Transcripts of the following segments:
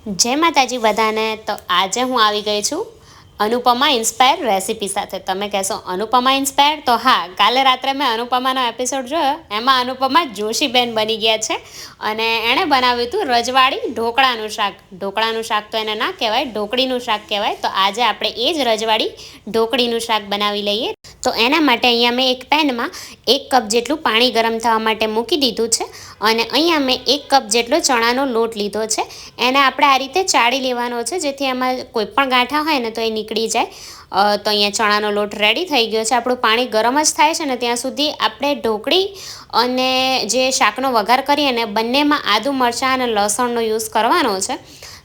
જય માતાજી બધાને। તો આજે હું આવી ગઈ છું અનુપમા ઇન્સ્પાયર રેસીપી સાથે। તમે કહેશો અનુપમા ઇન્સ્પાયર? તો હા, કાલે રાત્રે મેં અનુપમાનો એપિસોડ જોયો, એમાં અનુપમા જોશીબેન બની ગયા છે અને એણે બનાવ્યું હતું રજવાડી ઢોકળાનું શાક। ઢોકળાનું શાક તો એને ના કહેવાય, ઢોકળીનું શાક કહેવાય। તો આજે આપણે એ જ રજવાડી ઢોકળીનું શાક બનાવી લઈએ। તો એના માટે અહીંયા મેં એક પેનમાં 1 કપ જેટલું પાણી ગરમ થવા માટે મૂકી દીધું છે અને અહીંયા મેં 1 કપ જેટલો ચણાનો લોટ લીધો છે। એને આપણે આ રીતે ચાળી લેવાનો છે, જેથી એમાં કોઈ પણ ગાંઠા હોય ને તો એ નીકળી જાય। તો અહીંયા ચણાનો લોટ રેડી થઈ ગયો છે। આપણું પાણી ગરમ જ થાય છે ને ત્યાં સુધી આપણે ઢોકળી અને જે શાકનો વઘાર કરીએ ને બંનેમાં આદુ મરચાં અને લસણનો યુઝ કરવાનો છે।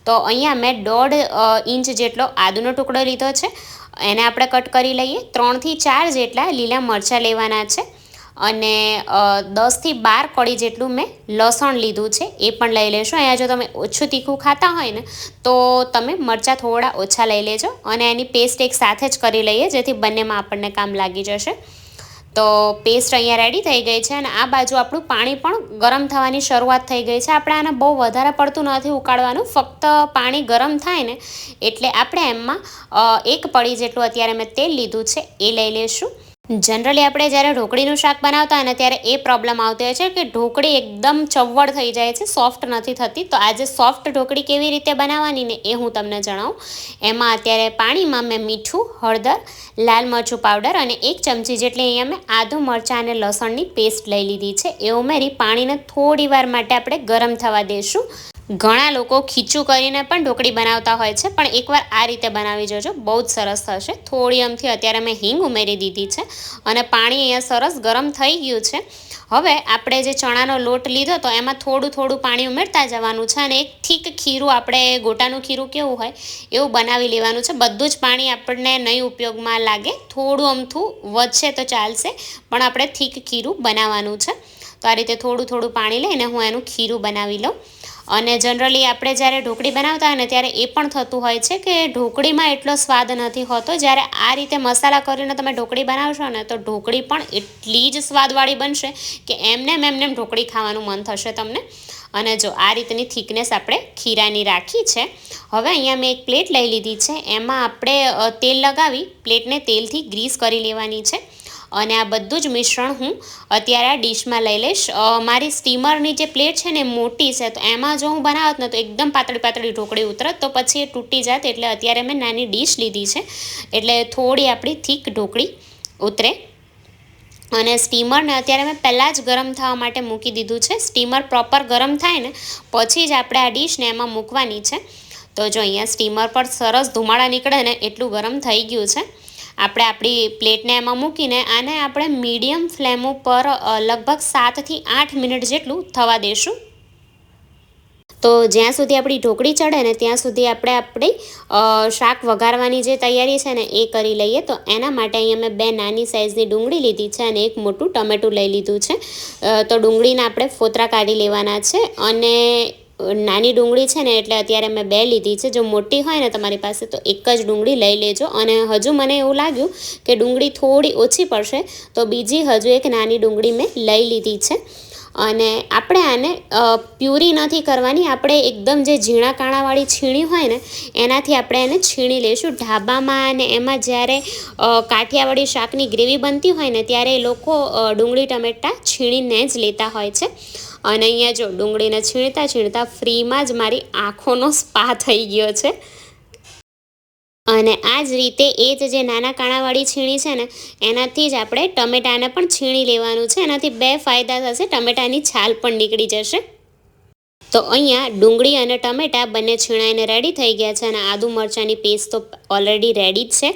તો અહીંયા મેં 1.5 ઇંચ જેટલો આદુનો ટુકડો લીધો છે, એને આપણે કટ કરી લઈએ। 3 થી 4 જેટલા લીલા મરચાં લેવાના છે અને 10 થી 12 કળી જેટલું મેં લસણ લીધું છે, એ પણ લઈ લેશો। અહીંયા જો તમે ઓછું તીખું ખાતા હોય ને તો તમે મરચાં થોડા ઓછા લઈ લેજો અને એની પેસ્ટ એક સાથે જ કરી લઈએ, જેથી બંનેમાં આપણને કામ લાગી જશે। તો પેસ્ટ અહીંયા રેડી થઈ ગઈ છે અને આ બાજુ આપણું પાણી પણ ગરમ થવાની શરૂઆત થઈ ગઈ છે। આપણે આને બહુ વધારે પડતું નથી ઉકાળવાનું, ફક્ત પાણી ગરમ થાય ને એટલે આપણે એમાં 1 પડી જેટલું અત્યારે મેં તેલ લીધું છે એ લઈ લઈશું। જનરલી આપણે જ્યારે ઢોકળીનું શાક બનાવતા હોય ને ત્યારે એ પ્રોબ્લેમ આવતી હોય છે કે ઢોકળી એકદમ ચવડ થઈ જાય છે, સોફ્ટ નથી થતી। તો આજે સોફ્ટ ઢોકળી કેવી રીતે બનાવવાની ને એ હું તમને જણાવું। એમાં અત્યારે પાણીમાં મેં મીઠું, હળદર, લાલ મરચું પાવડર અને 1 ચમચી જેટલી અહીંયા મેં આદુ મરચાં અને લસણની પેસ્ટ લઈ લીધી છે, એ ઉમેરી પાણીને થોડી વાર માટે આપણે ગરમ થવા દઈશું। ઘણા લોકો ખીચું કરીને પણ ઢોકળી બનાવતા હોય છે, પણ એકવાર આ રીતે બનાવી જોજો, બહુ જ સરસ થશે। થોડી અમથી અત્યારે મેં હિંગ ઉમેરી દીધી છે અને પાણી અહીંયા સરસ ગરમ થઈ ગયું છે। હવે આપણે જે ચણાનો લોટ લીધો તો એમાં થોડું થોડું પાણી ઉમેરતા જવાનું છે અને એક થીક ખીરું, આપણે ગોટાનું ખીરું કેવું હોય એવું બનાવી લેવાનું છે। બધું જ પાણી આપણને નહીં ઉપયોગમાં લાગે, થોડું અમથું વધશે તો ચાલશે, પણ આપણે થીક ખીરું બનાવવાનું છે। તો આ રીતે થોડું થોડું પાણી લઈને હું એનું ખીરું બનાવી લઉં। અને જનરલી આપણે જ્યારે ઢોકળી બનાવતા હોય ને ત્યારે એ પણ થતું હોય છે કે ઢોકળીમાં એટલો સ્વાદ નથી હોતો। જ્યારે આ રીતે મસાલા કરીને તમે ઢોકળી બનાવશો ને તો ઢોકળી પણ એટલી જ સ્વાદવાળી બનશે કે એમને ઢોકળી ખાવાનું મન થશે તમને। અને જો આ રીતની થિકનેસ આપણે ખીરાની રાખી છે। હવે અહીંયા મેં એક પ્લેટ લઈ લીધી છે, એમાં આપણે તેલ લગાવી પ્લેટને તેલથી ગ્રીસ કરી લેવાની છે અને આ બધું જ મિશ્રણ હું અત્યારે આ ડીશમાં લઈ લઈશ। મારી સ્ટીમરની જે પ્લેટ છે ને મોટી છે, તો એમાં જો હું બનાવત ને તો એકદમ પાતળી પાતળી ઢોકળી ઉતરત, તો પછી એ તૂટી જાત, એટલે અત્યારે મેં નાની ડીશ લીધી છે એટલે થોડી આપણી થીક ઢોકળી ઉતરે। અને સ્ટીમરને અત્યારે મેં પહેલાં જ ગરમ થવા માટે મૂકી દીધું છે। સ્ટીમર પ્રોપર ગરમ થાય ને પછી જ આપણે આ ડીશને એમાં મૂકવાની છે। તો જો અહીંયા સ્ટીમર પર સરસ ધુમાડા નીકળે ને એટલું ગરમ થઈ ગયું છે। આપણે આપણી પ્લેટને એમાં મૂકીને આને આપણે મીડિયમ ફ્લેમ ઉપર લગભગ 7 થી 8 મિનિટ જેટલું થવા દઈશું। તો જ્યાં સુધી આપણી ઢોકળી ચડે ને ત્યાં સુધી આપણે આપણી શાક વઘારવાની જે તૈયારી છે ને એ કરી લઈએ। તો એના માટે અહીંયા મેં 2 નાની સાઇઝની ડુંગળી લીધી છે અને 1 મોટું ટમેટું લઈ લીધું છે। તો ડુંગળીના આપણે ફોતરા કાઢી લેવાના છે અને નાની ડુંગળી છે ને એટલે અત્યારે મેં 2 લીધી છે। જો મોટી હોય ને તમારી પાસે તો 1 જ ડુંગળી લઈ લેજો। અને હજુ મને એવું લાગ્યું કે ડુંગળી થોડી ઓછી પડશે તો બીજી હજુ 1 નાની ડુંગળી મેં લઈ લીધી છે। અને આપણે આને પ્યુરી નથી કરવાની, આપણે એકદમ જે ઝીણા કાણાવાળી છીણી હોય ને એનાથી આપણે એને છીણી લઈશું। ઢાબામાં અને એમાં જ્યારે કાઠિયાવાડી શાકની ગ્રેવી બનતી હોય ને ત્યારે એ લોકો ડુંગળી ટમેટાં છીણીને જ લેતા હોય છે। અને અહીંયા જો ડુંગળીને છીણતા ફ્રીમાં જ મારી આંખોનો સ્પા થઈ ગયો છે। અને આ જ રીતે એ જે નાના કાણાવાળી છીણી છે ને એનાથી જ આપણે ટમેટાને પણ છીણી લેવાનું છે। એનાથી 2 ફાયદા થશે, ટમેટાની છાલ પણ નીકળી જશે। તો અહીંયા ડુંગળી અને ટમેટાં બંને છીણાઈને રેડી થઈ ગયા છે અને આદુ મરચાંની પેસ્ટ તો ઓલરેડી રેડી જ છે।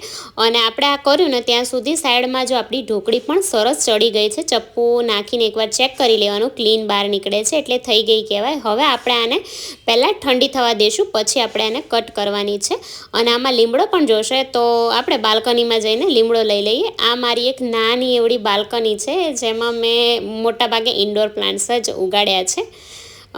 અને આપણે આ કર્યું ને ત્યાં સુધી સાઈડમાં જો આપણી ઢોકળી પણ સરસ ચડી ગઈ છે। ચપ્પુ નાખીને એકવાર ચેક કરી લેવાનું, ક્લીન બહાર નીકળે છે એટલે થઈ ગઈ કહેવાય। હવે આપણે આને પહેલાં ઠંડી થવા દઈશું, પછી આપણે એને કટ કરવાની છે। અને આમાં લીમડો પણ જોશે તો આપણે બાલ્કનીમાં જઈને લીમડો લઈ લઈએ। આ મારી એક નાની એવડી બાલ્કની છે જેમાં મેં મોટાભાગે ઇન્ડોર પ્લાન્ટ્સ જ ઉગાડ્યા છે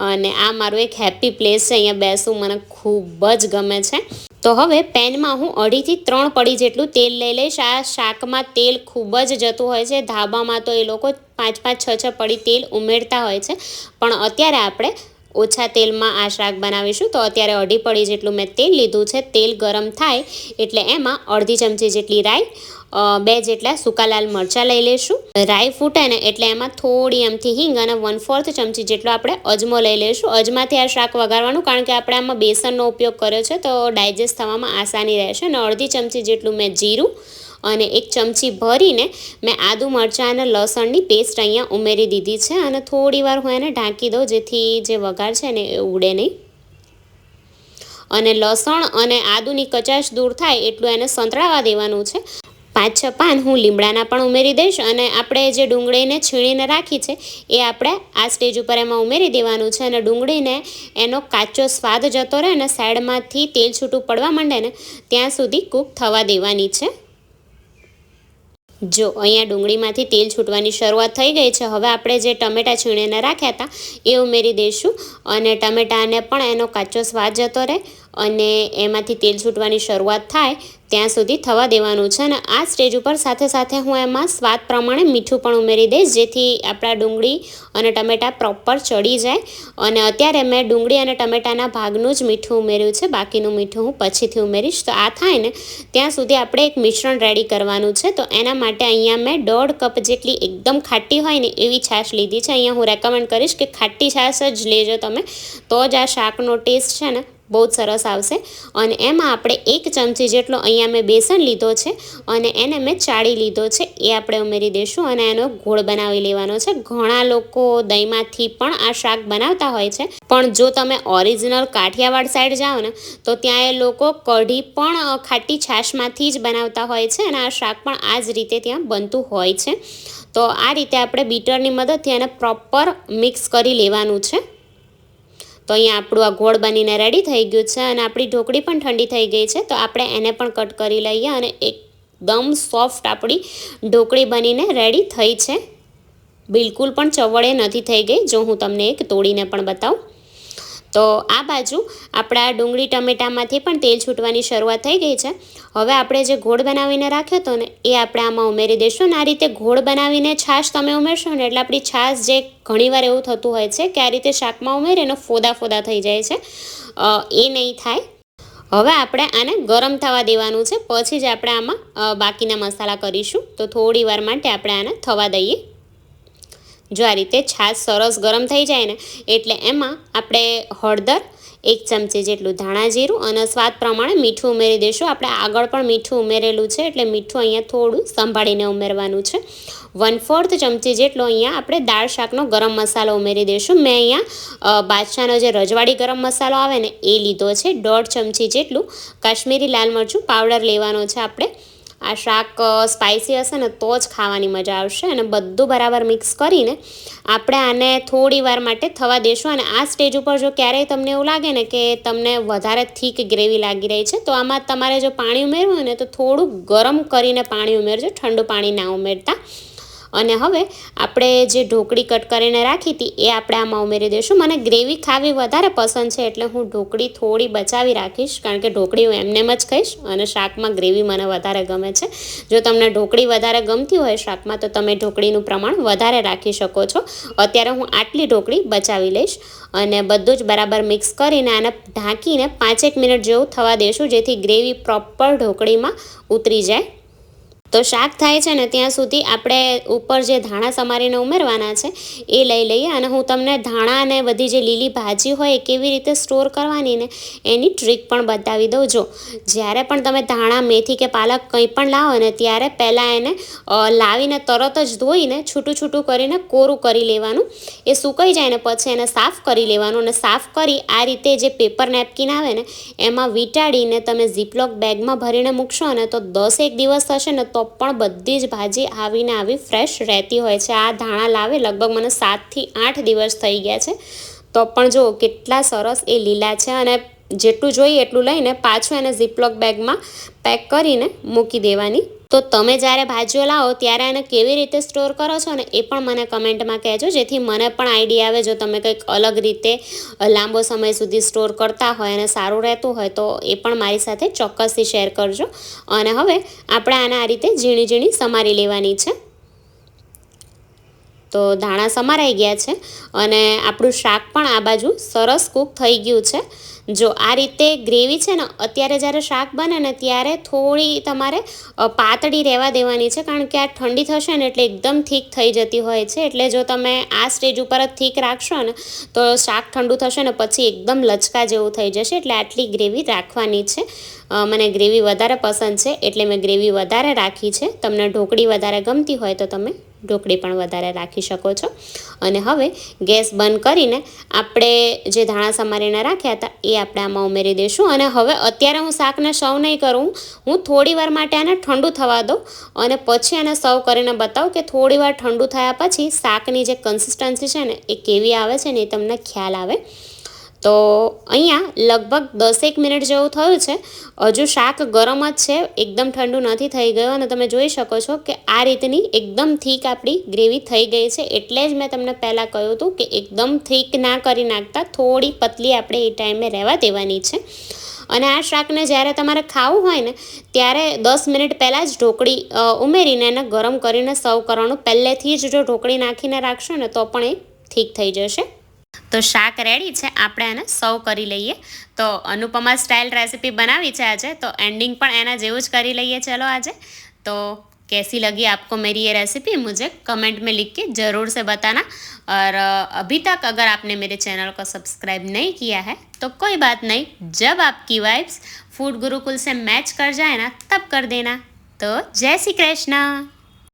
અને આ મારું એક હેપી પ્લેસ છે, અહીંયા બેસવું મને ખૂબ જ ગમે છે। તો હવે પેનમાં હું 2.5 થી 3 પડી જેટલું તેલ લઈ લઈશ। આ શાકમાં તેલ ખૂબ જ જતું હોય છે, ધાબામાં તો એ લોકો 5-5, 6-6 પડી તેલ ઉમેરતા હોય છે, પણ અત્યારે આપણે ઓછા તેલમાં આ શાક બનાવીશું. તો અત્યારે અઢી પડી જેટલું મેં તેલ લીધું છે. તેલ ગરમ થાય એટલે એમાં અડધી ચમચી જેટલી રાઈ, 2 જેટલા સૂકા લાલ મરચાં લઈ લઈશું. રાઈ ફૂટે ને એટલે એમાં થોડી એમથી હિંગ અને 1/4 ચમચી જેટલો આપણે અજમો લઈ લઈશું. અજમાથી આ શાક વઘારવાનું, કારણ કે આપણે આમાં બેસનનો ઉપયોગ કર્યો છે તો ડાયજેસ્ટ થવામાં આસાની રહેશે. અને અડધી ચમચી જેટલું મેં જીરું અને 1 ચમચી ભરીને મેં આદુ મરચાં અને લસણની પેસ્ટ અહીંયા ઉમેરી દીધી છે. અને થોડી વાર હું એને ઢાંકી દઉં જેથી જે વઘાર છે ને એ ઉડે નહીં. અને લસણ અને આદુની કચાશ દૂર થાય એટલું એને સંતળાવા દેવાનું છે. 5-6 પાન હું લીમડાના પણ ઉમેરી દઈશ. અને આપણે જે ડુંગળીને છીણીને રાખી છે એ આપણે આ સ્ટેજ ઉપર એમાં ઉમેરી દેવાનું છે. અને ડુંગળીને એનો કાચો સ્વાદ જતો રહે અને સાઈડમાંથી તેલ છૂટું પડવા માંડે ને ત્યાં સુધી કૂક થવા દેવાની છે. જો અહીંયા ડુંગળીમાંથી તેલ છૂટવાની શરૂઆત થઈ ગઈ છે. હવે આપણે જે ટમેટાં છીણીને રાખ્યા હતા એ ઉમેરી દઈશું. અને ટમેટાને પણ એનો કાચો સ્વાદ જતો રહે અને એમાંથી તેલ છૂટવાની શરૂઆત થાય ત્યાં સુધી થવા દેવાનું છે. અને આ સ્ટેજ ઉપર સાથે સાથે હું એમાં સ્વાદ પ્રમાણે મીઠું પણ ઉમેરી દઈશ, જેથી આપણા ડુંગળી અને ટમેટાં પ્રોપર ચડી જાય. અને અત્યારે મેં ડુંગળી અને ટમેટાના ભાગનું જ મીઠું ઉમેર્યું છે, બાકીનું મીઠું હું પછીથી ઉમેરીશ. તો આ થાય ને ત્યાં સુધી આપણે એક મિશ્રણ રેડી કરવાનું છે. તો એના માટે અહીંયા મેં 1.5 કપ જેટલી એકદમ ખાટી હોય ને એવી છાશ લીધી છે. અહીંયા હું રેકમેન્ડ કરીશ કે ખાટી છાશ જ લેજો તમે, તો જ આ શાકનો ટેસ્ટ છે ને બહુ જ સરસ આવશે. અને એમાં આપણે 1 ચમચી જેટલો અહીંયા મેં બેસન લીધો છે અને એને મેં ચાળી લીધો છે, એ આપણે ઉમેરી દઈશું. અને એનો ઘોળ બનાવી લેવાનો છે. ઘણા લોકો દહીંમાંથી પણ આ શાક બનાવતા હોય છે, પણ જો તમે ઓરિજિનલ કાઠિયાવાડ સાઈડ જાઓ ને તો ત્યાં એ લોકો કઢી પણ ખાટી છાશમાંથી જ બનાવતા હોય છે. અને આ શાક પણ આ જ રીતે ત્યાં બનતું હોય છે. તો આ રીતે આપણે બીટરની મદદથી એને પ્રોપર મિક્સ કરી લેવાનું છે. તો અહીંયા આપણું આ ગોળ બનીને રેડી થઈ ગયું છે. અને આપણી ઢોકળી પણ ઠંડી થઈ ગઈ છે. તો આપણે એને પણ કટ કરી લઈએ. અને એકદમ સોફ્ટ આપણી ઢોકળી બનીને રેડી થઈ છે. બિલકુલ પણ ચવડે નથી થઈ ગઈ. જો હું તમને એક તોડીને પણ બતાવું તો આ બાજુ આપણા ડુંગળી ટમેટામાંથી પણ તેલ છૂટવાની શરૂઆત થઈ ગઈ છે. હવે આપણે જે ગોળ બનાવીને રાખ્યો હતો ને એ આપણે આમાં ઉમેરી દઈશું. અને આ રીતે ગોળ બનાવીને છાશ તમે ઉમેરશો ને એટલે આપણી છાશ, જે ઘણીવાર એવું થતું હોય છે કે આ રીતે શાકમાં ઉમેરીને એનો ફોદા થઈ જાય છે, એ નહીં થાય. હવે આપણે આને ગરમ થવા દેવાનું છે, પછી જ આપણે આમાં બાકીના મસાલા કરીશું. તો થોડી વાર માટે આપણે આને થવા દઈએ. જો આ રીતે છાશ સરસ ગરમ થઈ જાય ને એટલે એમાં આપણે હળદર, 1 ચમચી જેટલું ધાણા જીરું અને સ્વાદ પ્રમાણે મીઠું ઉમેરી દઈશું. આપણે આગળ પણ મીઠું ઉમેરેલું છે એટલે મીઠું અહીંયા થોડું સંભાળીને ઉમેરવાનું છે. 1/4 ચમચી જેટલો અહીંયા આપણે દાળ શાકનો ગરમ મસાલો ઉમેરી દઈશું. મેં અહીંયા બાદશાહનો જે રજવાડી ગરમ મસાલો આવે ને એ લીધો છે. 1.5 ચમચી જેટલું કાશ્મીરી લાલ મરચું પાવડર લેવાનો છે આપણે. આ શાક સ્પાઇસી હશે ને તો જ ખાવાની મજા આવશે. અને બધું બરાબર મિક્સ કરીને આપણે આને થોડી વાર માટે થવા દઈશું. અને આ સ્ટેજ ઉપર જો ક્યારેય તમને એવું લાગે ને કે તમને વધારે થીક ગ્રેવી લાગી રહી છે તો આમાં તમારે જો પાણી ઉમેરવું હોય ને તો થોડું ગરમ કરીને પાણી ઉમેરજો, ઠંડુ પાણી ના ઉમેરતા. અને હવે આપણે જે ઢોકળી કટ કરીને રાખી હતી એ આપણે આમાં ઉમેરી દઈશું. મને ગ્રેવી ખાવી વધારે પસંદ છે એટલે હું ઢોકળી થોડી બચાવી રાખીશ, કારણ કે ઢોકળી હું એમનેમ જ ખાઈશ અને શાકમાં ગ્રેવી મને વધારે ગમે છે. જો તમને ઢોકળી વધારે ગમતી હોય શાકમાં તો તમે ઢોકળીનું પ્રમાણ વધારે રાખી શકો છો. અત્યારે હું આટલી ઢોકળી બચાવી લઈશ. અને બધું જ બરાબર મિક્સ કરીને આને ઢાંકીને 5-1 મિનિટ જેવું થવા દઈશું, જેથી ગ્રેવી પ્રોપર ઢોકળીમાં ઉતરી જાય. તો શાક થાય છે ને ત્યાં સુધી આપણે ઉપર જે ધાણા સમારીને ઉમેરવાના છે એ લઈ લઈએ. અને હું તમને ધાણા અને બધી જે લીલી ભાજી હોય એ કેવી રીતે સ્ટોર કરવાની ને એની ટ્રીક પણ બતાવી દઉં. જો જ્યારે પણ તમે ધાણા, મેથી કે પાલક કંઈ પણ લાવો ને ત્યારે પહેલાં એને લાવીને તરત જ ધોઈને છૂટું કરીને કોરું કરી લેવાનું. એ સુકાઈ જાય ને પછી એને સાફ કરી લેવાનું. અને સાફ કરી આ રીતે જે પેપર નેપકિન આવે ને એમાં વીંટાળીને તમે ઝીપલોક બેગમાં ભરીને મૂકશો ને તો 10-1 દિવસ થશે ને તો પણ બધી જ ભાજી આવીને આવી ફ્રેશ રહેતી હોય છે. આ ધાણા લાવે લગભગ મને 7 થી 8 દિવસ થઈ ગયા છે તો પણ જો કેટલા સરસ એ લીલા છે. અને જેટલું જોઈએ એટલું લઈને પાછું એને ઝીપલોક બેગમાં પેક કરીને મૂકી દેવાની. તો તમે જ્યારે ભાજીઓ લાવો ત્યારે એને કેવી રીતે સ્ટોર કરો છો ને એ પણ મને કમેન્ટમાં કહેજો, જેથી મને પણ આઈડિયા આવે. જો તમે કંઈક અલગ રીતે લાંબો સમય સુધી સ્ટોર કરતા હોય અને સારું રહેતું હોય તો એ પણ મારી સાથે ચોક્કસથી શેર કરજો. અને હવે આપણે આને આ રીતે ઝીણી સમારી લેવાની છે. તો ધાણા સમારાઈ ગયા છે અને આપણું શાક પણ આ બાજુ સરસ કૂક થઈ ગયું છે. જો આ રીતે ગ્રેવી છે ને અત્યારે જ્યારે શાક બને ને ત્યારે થોડી તમારે પાતળી રહેવા દેવાની છે, કારણ કે આ ઠંડી થશે ને એટલે એકદમ થીક થઈ જતી હોય છે. એટલે જો તમે આ સ્ટેજ ઉપર જ થીક રાખશો ને તો શાક ઠંડુ થશે ને પછી એકદમ લચકા જેવું થઈ જશે. એટલે આટલી ગ્રેવી રાખવાની છે. મને ગ્રેવી વધારે પસંદ છે એટલે મેં ગ્રેવી વધારે રાખી છે. તમને ઢોકળી વધારે ગમતી હોય તો તમે ઢોકળી પણ વધારે રાખી શકો છો. અને હવે ગેસ બંધ કરીને આપણે જે ધાણા સમારીને રાખ્યા હતા એ આપણે આમાં ઉમેરી દઈશું. અને હવે અત્યારે હું શાકને સર્વ નહીં કરું, હું થોડી વાર માટે આને ઠંડુ થવા દઉં અને પછી આને સર્વ કરીને બતાવું કે થોડી વાર ઠંડુ થયા પછી શાકની જે કન્સિસ્ટન્સી છે ને એ કેવી આવે છે ને એ તમને ખ્યાલ આવે. તો અહીંયા લગભગ 10 મિનિટ જેવું થયું છે. હજુ શાક ગરમ જ છે, એકદમ ઠંડુ નથી થઈ ગયું. અને તમે જોઈ શકો છો કે આ રીતની એકદમ થીક આપણી ગ્રેવી થઈ ગઈ છે. એટલે જ મેં તમને પહેલાં કહ્યું હતું કે એકદમ થીક ના કરી નાખતા, થોડી પતલી આપણે એ ટાઈમે રહેવા દેવાની છે. અને આ શાકને જ્યારે તમારે ખાવું હોય ને ત્યારે 10 મિનિટ પહેલાં જ ઢોકળી ઉમેરીને એને ગરમ કરીને સર્વ કરવાનું. પહેલેથી જ જો ઢોકળી નાખીને રાખશો ને તો પણ એ ઠીક થઈ જશે. તો શાક રેડી છે, આપણે આને સર્વ કરી લઈએ. તો અનુપમા સ્ટાઇલ રેसिपी बनावी है आज, तो एंडिंग पण एना जेवुं ज करी लईए चलो आज। तो कैसी लगी आपको मेरी ये रेसिपी मुझे कमेंट में लिख के ज़रूर से बताना। और अभी तक अगर आपने मेरे चैनल को सब्सक्राइब नहीं किया है तो कोई बात नहीं, जब आपकी वाइब्स फूड गुरुकुल से मैच कर जाए ना तब कर देना। तो जय श्री कृष्ण।